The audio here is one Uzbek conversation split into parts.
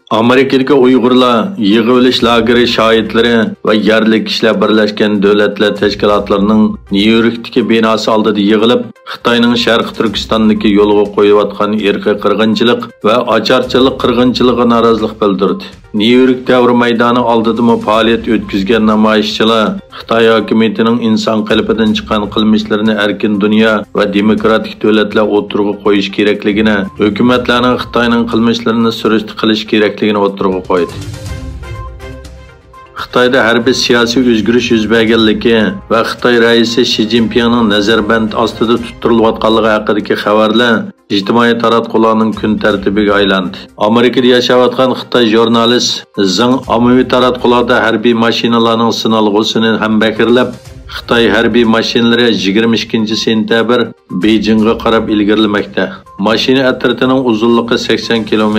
Amerikadagi Uyg'urlar yig'ib olish lageri shohidlari va yerlik kishilar birlashgan davlatlar tashkilotlarining Nyu-Yorkdagi binosi oldida yig'ilib, Xitoyning Sharq Turkistondagi yo'lga qo'yayotgan irqiy qirg'inchilik va ocharchilik qirg'inchiligiga norozilik bildirdi. Nyu-York davr maydoni oldida faoliyat o'tkazgan namoyishchilar Xitoy hukumatining inson qalbidan chiqqan qilmishlarini erkin dunyo va demokratik davlatlar o'tirg'i qo'yish kerakligini, hukumatlarning Xitoyning qilmishlarini surishti qilish kerakligini o'tirg'i qo'ydi. Xitoyda harbiy siyosiy o'zgarish yuz berganligi va Xitoy raisi Shi Jinpingning nazarband ostida tutirilayotganligi haqidagi xabarlar ijtimoiy taratqularning kun tartibiga aylandi. Amerikada yashayotgan Xitoy jurnalist Zhang ommaviy taratqularda harbiy mashinalarning sinalg'usini ham bakirlab, Xitoy harbiy mashinalari 22 sentabr Beijingga qarab ilgarilamoqda. Mashina atritining uzunligi 80 km.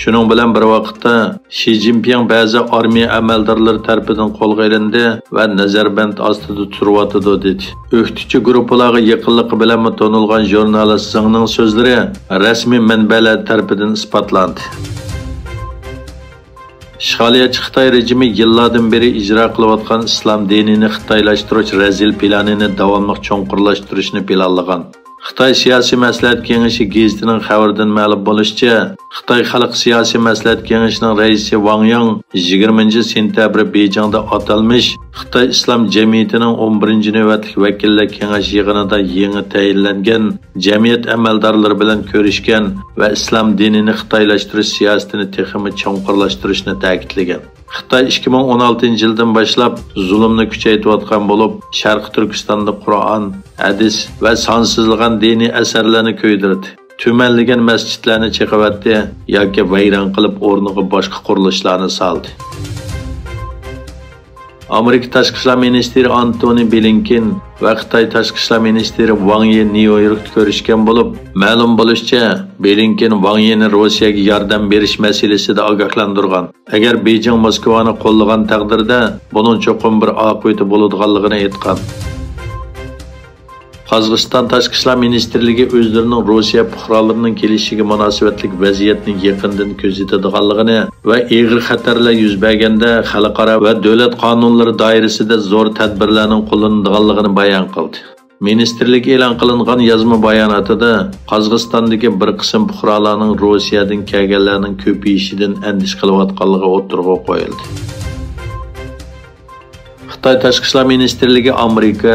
Shuning bilan bir vaqtda Shi Jinping ba'zi armiya amaldorlari tomonidan qo'lga olindi va nazarband ostida turibdi dedi. O'qituvchi guruhlarga yaqinligi bilan tanilgan jurnalist Zhangning so'zlari rasmiy manbalar tomonidan isbotlandi. İşğaliyatçı Xitoy rejimi yillardan beri icra qilayotgan islom dinini xitoylashtirish razil planini davomli cho'nqurlashtirishni planlagan. Xitoy siyosiy maslahat kengashi gazetining xabaridan ma'lum bo'lishicha, Xitoy xalq siyosiy maslahat kengashining raisi Wang Yang 20 sentabr Beijingda atalmış Xitoy islom jamiyatining 11 navbatlik vakillar kengashi yig'inida yangi tayinlangan jamiyat amaldorlari bilan ko'rishgan va islom dinini xitoylashtirish siyosatini texmi cho'nqurlashtirishni ta'kidlagan. Xitoy 2016 yildan boshlab zulmni kuchaytirayotgan bo'lib, Sharq Turkistonda Qur'on, hadis va sonsizlagan diniy asarlarni ko'ydirdi. Tumanlagan masjidlarni chiqavatdi yoki vayron qilib o'rniga boshqa qurilishlarni soldi. Amerika Tashqi ishlar ministri Antony Blinken va Xitoy Tashqi ishlar ministri Wang Yi Nyu-Yorkda ko'rishgan bo'lib, ma'lum bo'lishicha, Blinken Wang Yi'ni Rossiyaga yordam berish masalasida ogohlantirgan. Agar Beijing Moskvani qo'llagan taqdirda, buning cho'qim bir oqibati bo'ladiganligini aytgan. Qozog'iston Tashqi ishlar ministrligi o'zlarining Rossiya fuqarolarining kelishiga munosabatlik vaziyatni yaqindan kuzatadiganligini va og'ir xatarlar yuz berganda xalqaro va davlat qonunlari doirasida zo'r tadbirlarning qo'llanilganligini bayon qildi. Ministrlik e'lon qilingan yozma bayonotida Qozog'istondagi bir qism fuqarolarning Rossiyadan kelganlarning ko'payishidan andish qilayotganligi o'tirg'i qo'yildi. Xitoy Tashqi ishlar ministrligi Amerika,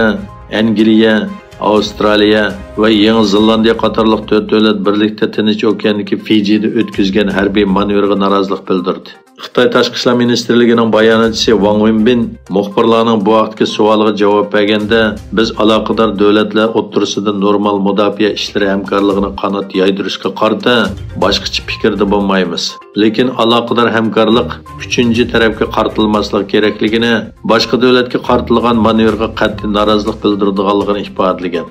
Angliya, Avstraliya va Yangi Zelandiya qatorliq 4 davlat birlikda Tinch okeandagi Fijida o'tkazgan harbiy manevrga norozilik bildirdi. Xitoy Tashqi ishlar ministrligining bayonotchisi Wang Wenbin muxbirlarning bu vaqtgi savoliga javob berganda, biz aloqador davlatlar o'rtasida normal mudofaa ishlari hamkorligini qanot yaydirishga qarata boshqacha fikrda bo'lmaymiz. Lekin aloqador hamkorlik uchinchi tarafga qartilmasligi kerakligini, boshqa davlatga qartilgan manevrga qat'iy norozilik bildirganligini ifodalagan.